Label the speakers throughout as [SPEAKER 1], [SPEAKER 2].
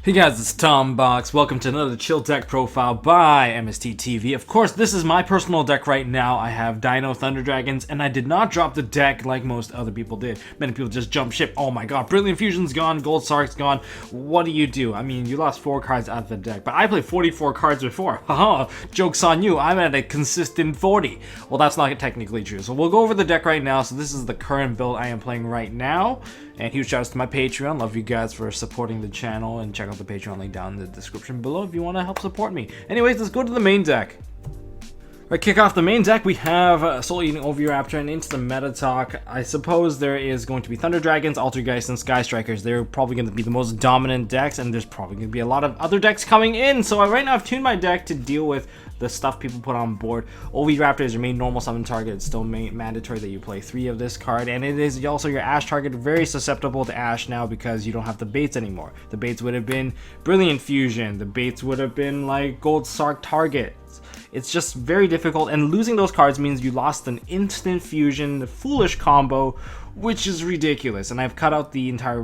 [SPEAKER 1] Hey guys, it's Tom Box. Welcome to another chill deck profile by MST.TV. Of course, this is my personal deck right now. I have Dino, Thunder Dragons, and I did not drop the deck like most other people did. Many people just jump ship. Oh my god, Brilliant Fusion's gone, Gold Sark's gone. What do? I mean, you lost 4 cards out of the deck, but I played 44 cards before. Haha, joke's on you. I'm at a consistent 40. Well, that's not technically true. So we'll go over the deck right now. So this is the current build I am playing right now. And huge shout outs to my Patreon. Love you guys for supporting the channel, and check out the Patreon link down in the description below if you want to help support me. Anyways, let's go to the main deck. Right, kick off the main deck, we have Soul Eating Oviraptor, and into the meta talk, I suppose there is going to be Thunder Dragons, Altergeist, and Sky Strikers. They're probably going to be the most dominant decks, and there's probably going to be a lot of other decks coming in. So right now I've tuned my deck to deal with the stuff people put on board. Oviraptor is your main normal summon target. It's still mandatory that you play 3 of this card, and it is also your Ash target. Very susceptible to Ash now because you don't have the baits anymore. The baits would have been Brilliant Fusion. The baits would have been like Gold Sark target. It's just very difficult, and losing those cards means you lost an instant fusion foolish combo, which is ridiculous. And I've cut out the entire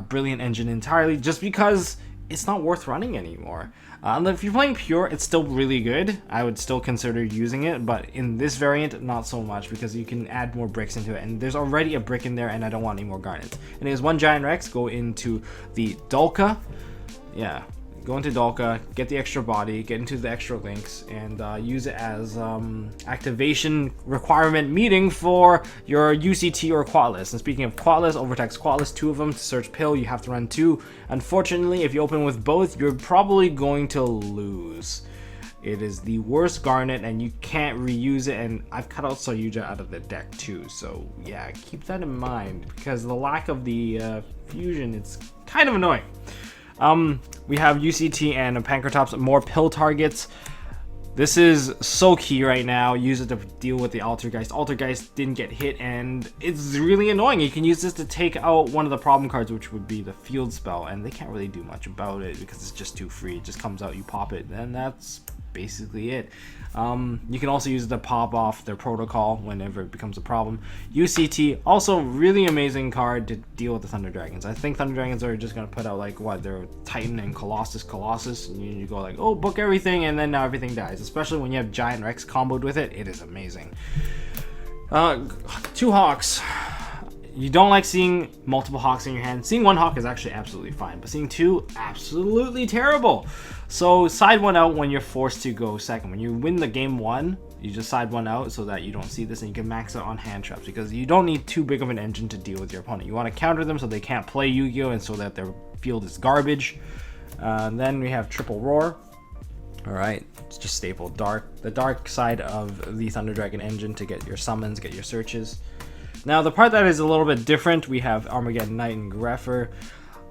[SPEAKER 1] Brilliant engine entirely just because it's not worth running anymore. If you're playing pure, it's still really good. I would still consider using it, but in this variant, not so much, because you can add more bricks into it, and there's already a brick in there, and I don't want any more garnets. And there's 1 Giant Rex, go into the Dulka. Yeah. Go into Dulka, get the extra body, get into the extra links, and use it as activation requirement meeting for your UCT or Quatless. And speaking of Quatless, Overtext Quatless, 2 of them to search Pill, you have to run 2. Unfortunately, if you open with both, you're probably going to lose. It is the worst Garnet, and you can't reuse it, and I've cut out Saryuja out of the deck too, so yeah, keep that in mind, because the lack of the fusion, it's kind of annoying. We have UCT and Pankratops, more pill targets. This is so key right now. Use it to deal with the Altergeist. Altergeist didn't get hit, and it's really annoying. You can use this to take out one of the problem cards, which would be the field spell, and they can't really do much about it because it's just too free. It just comes out, you pop it, and that's basically it. You can also use it to pop off their protocol whenever it becomes a problem. UCT, also really amazing card to deal with the Thunder Dragons. I think Thunder Dragons are just going to put out like what, their Titan and Colossus, and you go like, oh, book everything, and then now everything dies. Especially when you have Giant Rex comboed with it, it is amazing. 2 Hawks. You don't like seeing multiple Hawks in your hand. Seeing 1 Hawk is actually absolutely fine, but seeing 2, absolutely terrible. So side 1 out when you're forced to go second. When you win the game 1, you just side 1 out so that you don't see this, and you can max out on hand traps, because you don't need too big of an engine to deal with your opponent. You want to counter them so they can't play Yu-Gi-Oh, and so that their field is garbage. Then we have Triple Roar. Alright, it's just staple dark. The dark side of the Thunder Dragon engine to get your summons, get your searches. Now, the part that is a little bit different, we have Armageddon Knight and Greffer.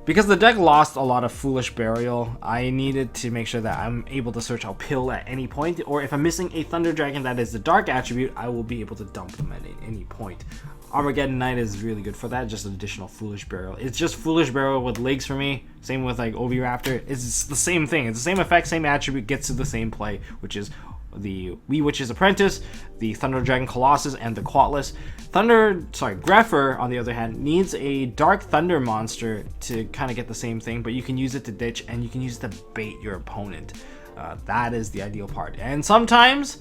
[SPEAKER 1] Because the deck lost a lot of Foolish Burial, I needed to make sure that I'm able to search out Pill at any point, or if I'm missing a Thunder Dragon that is the dark attribute, I will be able to dump them at any point. Armageddon Knight is really good for that, just an additional Foolish Burial. It's just Foolish Burial with legs for me. Same with like Oviraptor. It's the same thing. It's the same effect, same attribute, gets to the same play, which is the Wee Witch's Apprentice, the Thunder Dragon Colossus, and the Quatless. Greffer, on the other hand, needs a Dark Thunder monster to kind of get the same thing, but you can use it to ditch, and you can use it to bait your opponent. That is the ideal part. And sometimes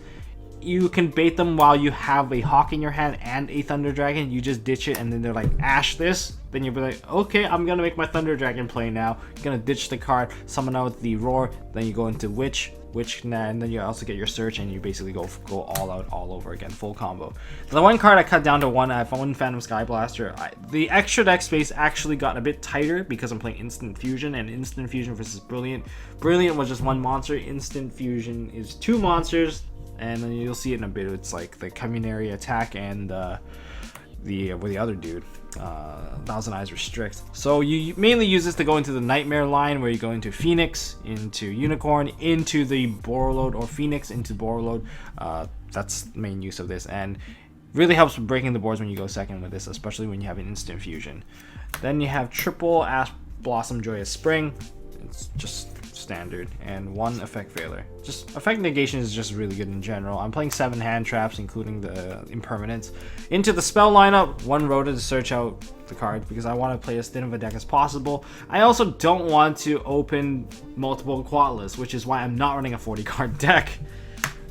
[SPEAKER 1] you can bait them while you have a Hawk in your hand and a Thunder Dragon. You just ditch it, and then they're like, Ash this. Then you'll be like, okay, I'm gonna make my Thunder Dragon play now. You're gonna ditch the card, summon out the Roar, then you go into Witch, and then you also get your search, and you basically go all out all over again, full combo. The 1 card I cut down to 1, I found Phantom Sky Blaster. The extra deck space actually got a bit tighter because I'm playing Instant Fusion, and Instant Fusion versus Brilliant. Brilliant was just 1 monster, Instant Fusion is 2 monsters, and then you'll see it in a bit. It's like the Communary Attack and the other dude, Thousand Eyes Restrict. So you mainly use this to go into the Nightmare line, where you go into Phoenix, into Unicorn, into the Borreload, or Phoenix into Borreload. That's the main use of this, and really helps with breaking the boards when you go second with this, especially when you have an instant fusion. Then you have triple Ash Blossom Joyous Spring. It's just standard, and 1 effect failure. Just effect negation is just really good in general. I'm playing 7 hand traps, including the impermanence. Into the spell lineup, 1 Rhoda to search out the card because I want to play as thin of a deck as possible. I also don't want to open multiple quadlets, which is why I'm not running a 40 card deck.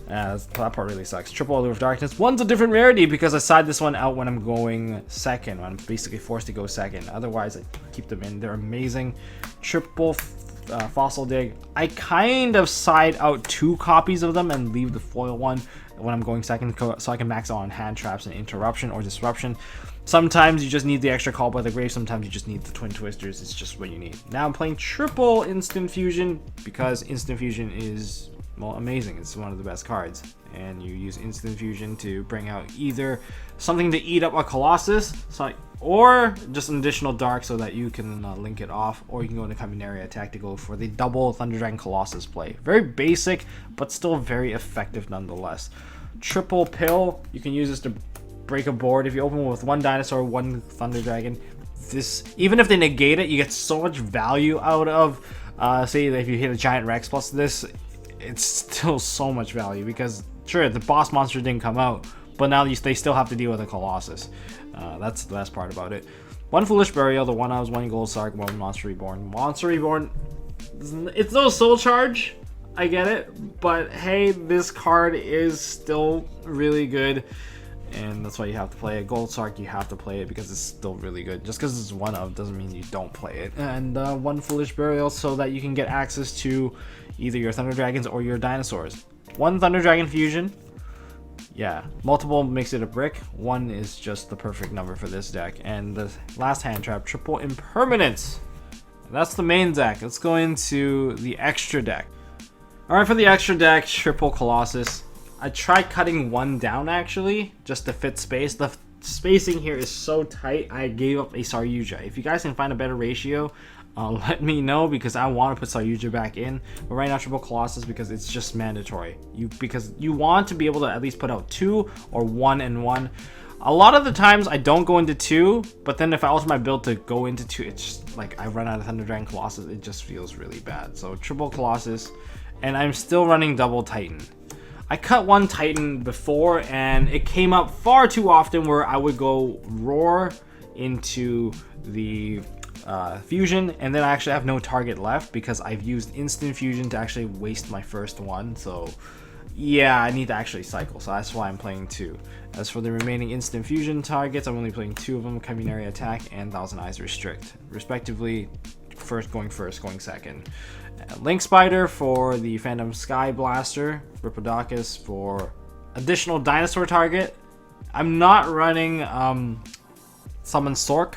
[SPEAKER 1] That part really sucks. Triple Aloof Darkness. 1's a different rarity because I side this one out when I'm going second, when I'm basically forced to go second. Otherwise, I keep them in. They're amazing. Triple Fossil Dig. I kind of side out 2 copies of them and leave the foil one when I'm going second so I can max out on hand traps and interruption or disruption. Sometimes you just need the extra Call by the Grave, sometimes you just need the Twin Twisters. It's just what you need. Now I'm playing triple Instant Fusion because Instant Fusion is, well, amazing. It's one of the best cards, and you use Instant Fusion to bring out either something to eat up a Colossus, or just an additional Dark so that you can link it off, or you can go into Chimera Attack to go for the double Thunder Dragon Colossus play. Very basic, but still very effective nonetheless. Triple Pill, you can use this to break a board. If you open with 1 dinosaur, 1 Thunder Dragon, this, even if they negate it, you get so much value out of, say if you hit a Giant Rex plus this, it's still so much value because sure, the boss monster didn't come out, but now they still have to deal with a Colossus. That's the best part about it. 1 Foolish Burial, the 1 Oz, 1 Gold Sark, 1 Monster Reborn. Monster Reborn, it's no soul charge, I get it, but hey, this card is still really good, and that's why you have to play it. Gold Sark, you have to play it because it's still really good. Just because it's 1 of doesn't mean you don't play it. And 1 Foolish Burial so that you can get access to either your Thunder Dragons or your dinosaurs. 1 Thunder Dragon Fusion. Yeah, multiple makes it a brick. 1 is just the perfect number for this deck. And the last hand trap, triple Impermanence. That's the main deck. Let's go into the extra deck. Alright, for the extra deck, triple Colossus. I tried cutting 1 down actually, just to fit space. The spacing here is so tight, I gave up a Saryuja. If you guys can find a better ratio, let me know because I want to put Saryuja back in. But right now, triple Colossus because it's just mandatory. Because you want to be able to at least put out 2 or 1 and 1. A lot of the times I don't go into 2, but then if I alter my build to go into 2, it's just like I run out of Thunder Dragon Colossus. It just feels really bad. So triple Colossus, and I'm still running double Titan. I cut 1 Titan before and it came up far too often where I would go Roar into the Fusion, and then I actually have no target left because I've used Instant Fusion to actually waste my first one. So yeah, I need to actually cycle, so that's why I'm playing 2. As for the remaining Instant Fusion targets, I'm only playing 2 of them, Chimera Attack and Thousand Eyes Restrict, respectively. Going first, going second. Link Spider for the Phantom Sky Blaster, Ripodocus for additional dinosaur target. I'm not running Summon Sork.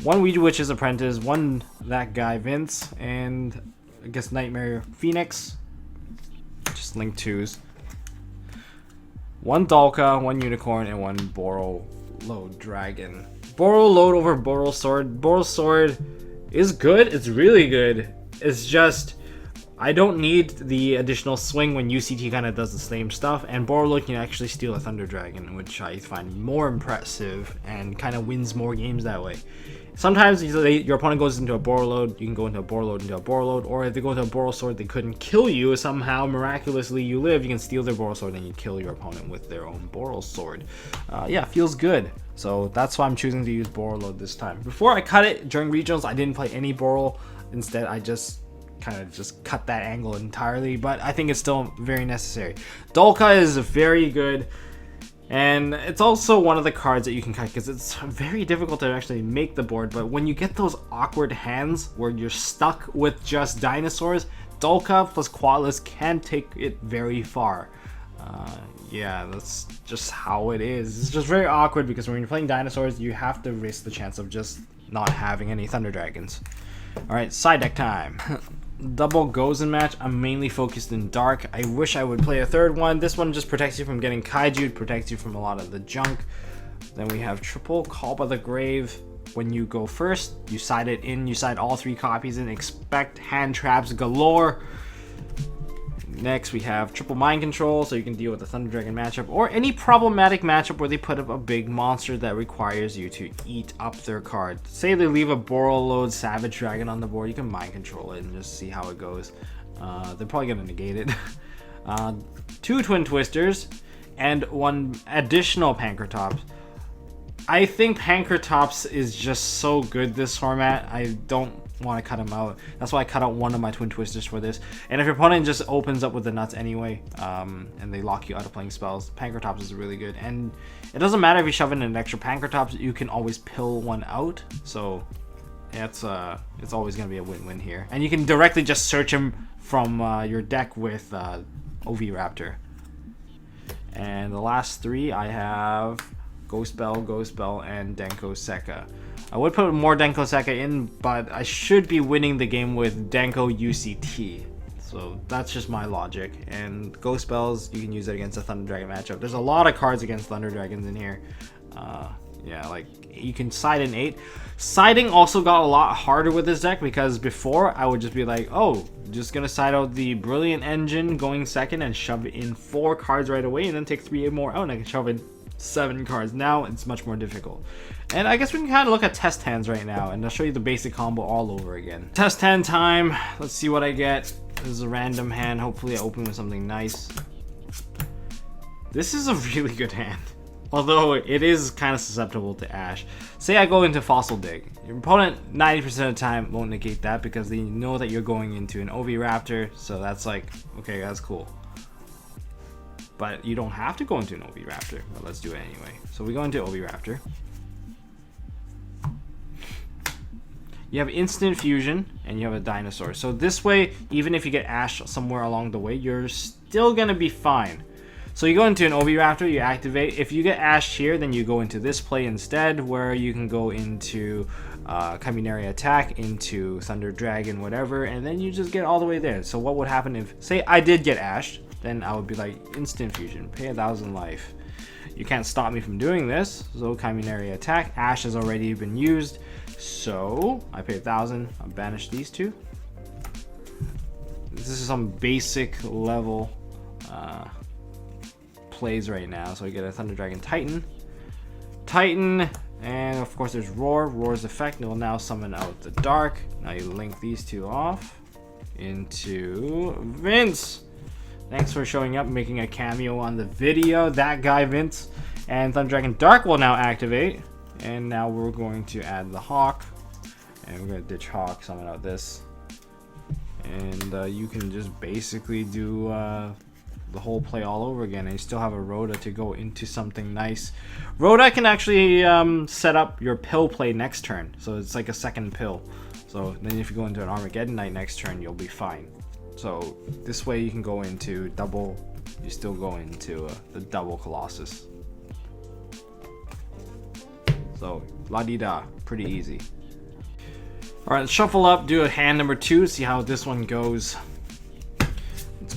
[SPEAKER 1] 1 Ouija Witch's Apprentice, 1 that guy Vince, and I guess Nightmare Phoenix. Just link 2s. 1 Dalka, 1 Unicorn, and 1 Boro Load Dragon. Boro Load over Boro Sword. Boro Sword is good. It's really good. It's just I don't need the additional swing when UCT kind of does the same stuff, and Boro Load can actually steal a Thunder Dragon, which I find more impressive and kind of wins more games that way. Sometimes your opponent goes into a Boro Load, you can go into a Boro Load into a Boro Load, or if they go into a Boro Sword, they couldn't kill you. Somehow, miraculously, you live. You can steal their Boro Sword and you kill your opponent with their own Boro Sword. Yeah, feels good. So that's why I'm choosing to use Boro Load this time. Before I cut it during regionals, I didn't play any Boro. Instead, I just kind of just cut that angle entirely. But I think it's still very necessary. Dalka is very good. And it's also one of the cards that you can cut because it's very difficult to actually make the board. But when you get those awkward hands where you're stuck with just dinosaurs, Dalka plus Quadless can take it very far. Yeah, that's just how it is. It's just very awkward because when you're playing dinosaurs, you have to risk the chance of just not having any Thunder Dragons. Alright, side deck time. Double Gozen match. I'm mainly focused in Dark. I wish I would play a third one. This one just protects you from getting Kaiju, protects you from a lot of the junk. Then we have triple Call by the Grave. When you go first, you side it in, you side all 3 copies in, expect hand traps galore. Next, we have triple mind control, so you can deal with the Thunder Dragon matchup or any problematic matchup where they put up a big monster that requires you to eat up their card. Say they leave a Borreload Savage Dragon on the board, you can mind control it and just see how it goes. They're probably gonna negate it. 2 Twin Twisters and 1 additional Pankratops. I think Pankratops is just so good this format. I don't want to cut him out. That's why I cut out 1 of my Twin Twisters for this. And if your opponent just opens up with the nuts anyway, and they lock you out of playing spells, Pankratops is really good. And it doesn't matter if you shove in an extra Pankratops, you can always pill 1 out. So it's always going to be a win-win here. And you can directly just search him from your deck with OV Raptor. And the last 3 I have Ghost Bell, and Denko Sekka. I would put more Denko Sekka in, but I should be winning the game with Denko UCT. So that's just my logic. And Ghost Bells, you can use it against a Thunder Dragon matchup. There's a lot of cards against Thunder Dragons in here. Yeah, like you can side in 8. Siding also got a lot harder with this deck because before I would just be like, oh, just gonna side out the Brilliant Engine going second and shove in 4 cards right away and then take 3 more out and I can shove in 7 cards. Now it's much more difficult. And I guess we can kind of look at test hands right now and I'll show you the basic combo all over again. Test hand time. Let's see what I get. This is a random hand. Hopefully I open with something nice. This is a really good hand. Although it is kind of susceptible to Ash. Say I go into Fossil Dig. Your opponent 90% of the time won't negate that because they know that you're going into an OV Raptor. So that's like, okay, that's cool. But you don't have to go into an OV Raptor. But let's do it anyway. So we go into OV Raptor. You have Instant Fusion and you have a Dinosaur. So this way, even if you get Ash somewhere along the way, you're still going to be fine. So you go into an OV Raptor, you activate. If you get Ash here, then you go into this play instead, where you can go into Chimera Attack, into Thunder Dragon, whatever, and then you just get all the way there. So what would happen if, say I did get Ash, then I would be like, Instant Fusion, pay 1,000 life. You can't stop me from doing this, so Chimera Attack. Ash has already been used, so I pay 1,000, I'll banish these 2. This is some basic level plays right now. So we get a Thunder Dragon Titan, and of course there's Roar. Roar's effect will now summon out the Dark. Now you link these 2 off into Vince. Thanks for showing up, making a cameo on the video, that guy Vince. And Thunder Dragon Dark will now activate, and now we're going to add the Hawk, and we're going to ditch Hawk, summon out this, and you can just basically do the whole play all over again, and you still have a Rhoda to go into something nice. Rhoda can actually set up your pill play next turn, so it's like a second pill. So then if you go into an Armageddon Knight next turn, you'll be fine. So this way you can go into double, you still go into the double Colossus. So la-di-da, pretty easy. Alright, let's shuffle up, do a hand number 2, see how this one goes.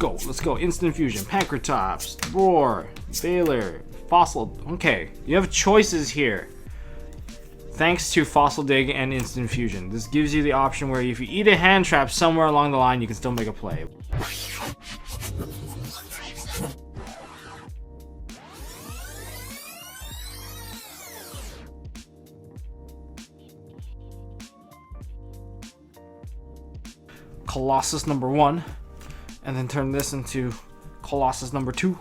[SPEAKER 1] Let's go. Instant Fusion, Pankratops, Roar, Veiler, Fossil. Okay, you have choices here. Thanks to Fossil Dig and Instant Fusion. This gives you the option where if you eat a hand trap somewhere along the line, you can still make a play. Colossus number 1. And then turn this into Colossus number 2.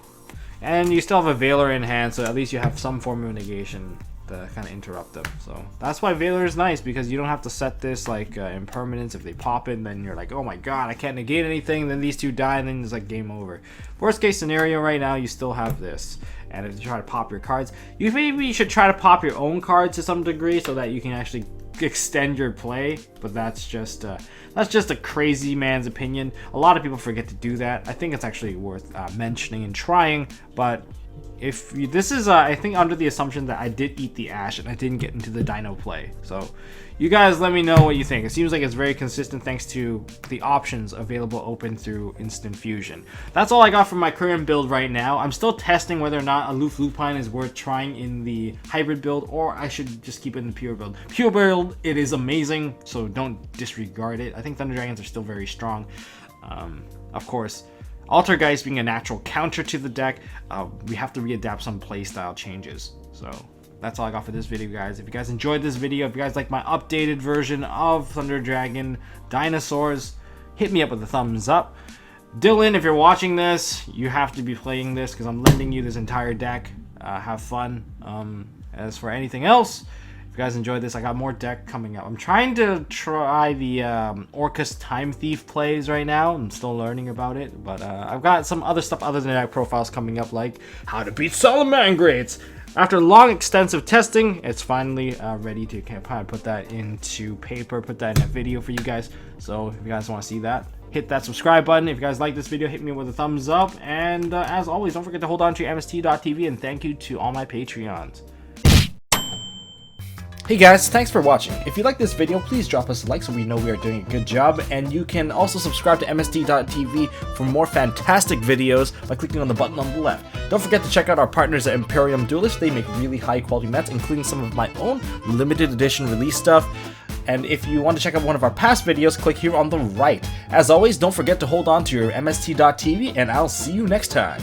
[SPEAKER 1] And you still have a Veiler in hand, so at least you have some form of negation to kind of interrupt them. So that's why Veiler is nice, because you don't have to set this like impermanence. If they pop it, then you're like, oh my god, I can't negate anything. Then these 2 die, and then it's like game over. Worst case scenario right now, you still have this. And if you try to pop your cards, you maybe should try to pop your own cards to some degree so that you can actually extend your play. But that's just a crazy man's opinion. A lot of people forget to do that. I think it's actually worth mentioning and trying. But if you, this is I think under the assumption that I did eat the Ash and I didn't get into the Dino play. So you guys let me know what you think. It seems like it's very consistent thanks to the options available open through Instant Fusion. That's all I got from my current build right now. I'm still testing whether or not Aloof Lupine is worth trying in the hybrid build, or I should just keep it in the pure build. Pure build, it is amazing, so don't disregard it. I think Thunder Dragons are still very strong. Of course, Altergeist being a natural counter to the deck, we have to readapt some playstyle changes. So that's all I got for this video, guys. If you guys enjoyed this video, if you guys like my updated version of Thunder Dragon Dinosaurs, hit me up with a thumbs up. Dylan, if you're watching this, you have to be playing this because I'm lending you this entire deck. Have fun. As for anything else, if you guys enjoyed this, I got more deck coming up. I'm trying to try the Orcus Time Thief plays right now. I'm still learning about it, but I've got some other stuff other than deck profiles coming up, like how to beat Salamangreats. After long, extensive testing, it's finally ready to kind of put that into paper, put that in a video for you guys. So if you guys want to see that, hit that subscribe button. If you guys like this video, hit me with a thumbs up. And as always, don't forget to hold on to your MST.TV, and thank you to all my Patreons. Hey guys, thanks for watching. If you like this video, please drop us a like so we know we are doing a good job, and you can also subscribe to MST.TV for more fantastic videos by clicking on the button on the left. Don't forget to check out our partners at Imperium Duelist. They make really high quality mats, including some of my own limited edition release stuff. And if you want to check out one of our past videos, click here on the right. As always, don't forget to hold on to your MST.TV, and I'll see you next time.